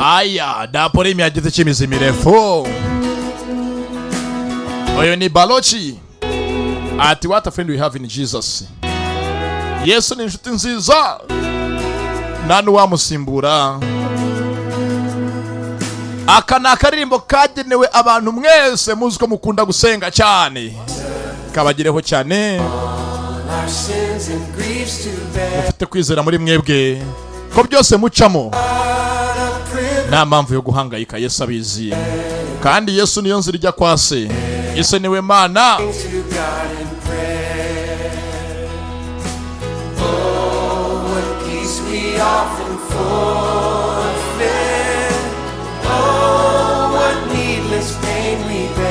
Aya, dapori imyagize cy'imizi mirefu. Oyo ni Balochi. Ati what a friend we have in Jesus. Yesu ni inshuti nziza. Nani wamusimbura. Aka ni akaririmbo kagenewe abantu mwese muzi ko mukunda gusenga cyane. Kabagireho cyane. Mufite kwizera muri mwebwe ko byose mucamo. Nta mpamvu yo guhangayika, Yesu abizi. Kandi Yesu niyo nzira ijya kwa se. Yesu niwe Mana.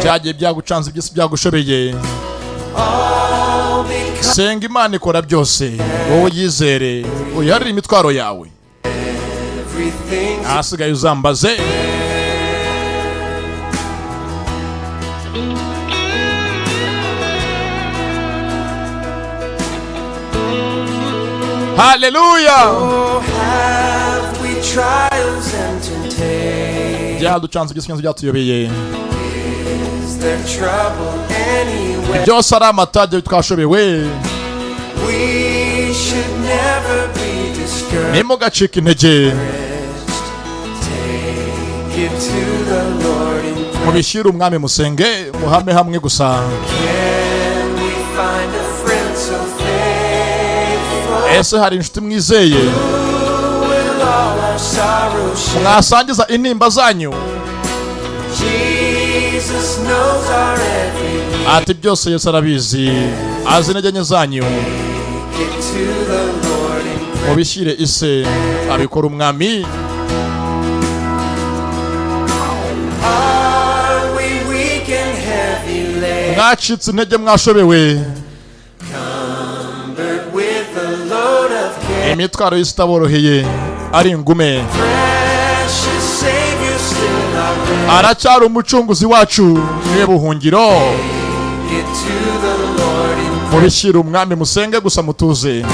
Byagiye byagucanze byose byagushobeye. Senga Imana ikora byose. Wowe yizere, uyiharire imitwaro yawe. Asigaye uzambaze. Hallelujah. Byaducanze byose byatuyobeye. Byose ari amatage twashobewe. Nimugacika intege. Mubishyire umwami musenge muhame hamwe gusa. Ese hari inshuti mwizeye mwasangiza intimba zanyu? Ati byose Yesu arabizi, azi intege nke zanyu. Mubishyire ise abikora umwami. Mwacitse intege mwashobewe, imitwaro y'isi itaboroheye ari ingume. Aracyari umucunguzi wacu, niwe buhungiro. Mubishyire umwami musenge gusa mutuze.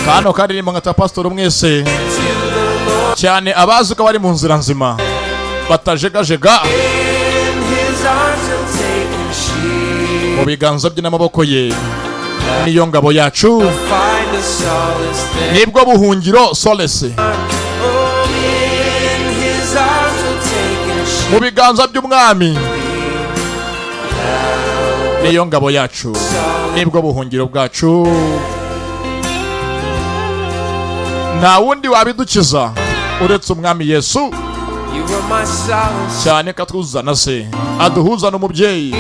Kano karirimbo ngata pastor mwese cyane abazi ko bari mu nzira nzima batajegajega. Mu biganza bye n'amaboko ye niyo ngabo yacu, nibwo buhungiro solace. Mu biganza by'umwami niyo ngabo yacu, nibwo buhungiro bwacu. Nta wundi wabidukiza uretse umwami Yesu. Cyane katwuzana se aduhuza n'umubyeyi.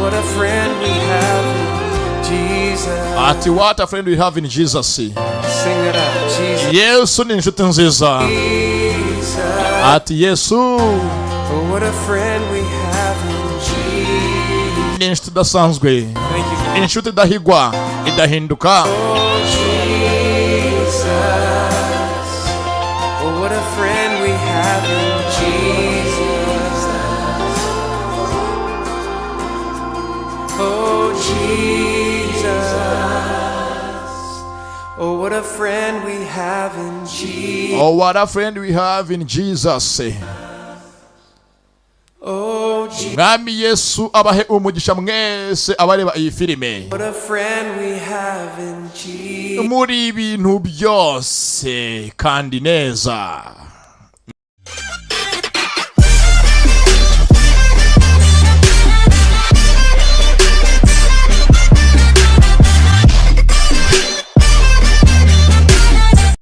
What a friend we have in Jesus. Ati what a friend we have in Jesus. Sing it out, Jesus. Yesu ni inshuti nziza. Ati Yesu. What a friend we have in Jesus. Ni inshuti dasanzwe. Inshuti dahigwa, idahinduka. Oh Jesus. What a friend we have in Jesus. Oh Jesus, oh what a friend we have in Jesus. Oh what a friend we have in Jesus. Oh Jesus. Mwami Yesu abahe umugisha mwese abareba iyi filime. What a friend we have in Jesus. Muri ibintu byose kandi neza.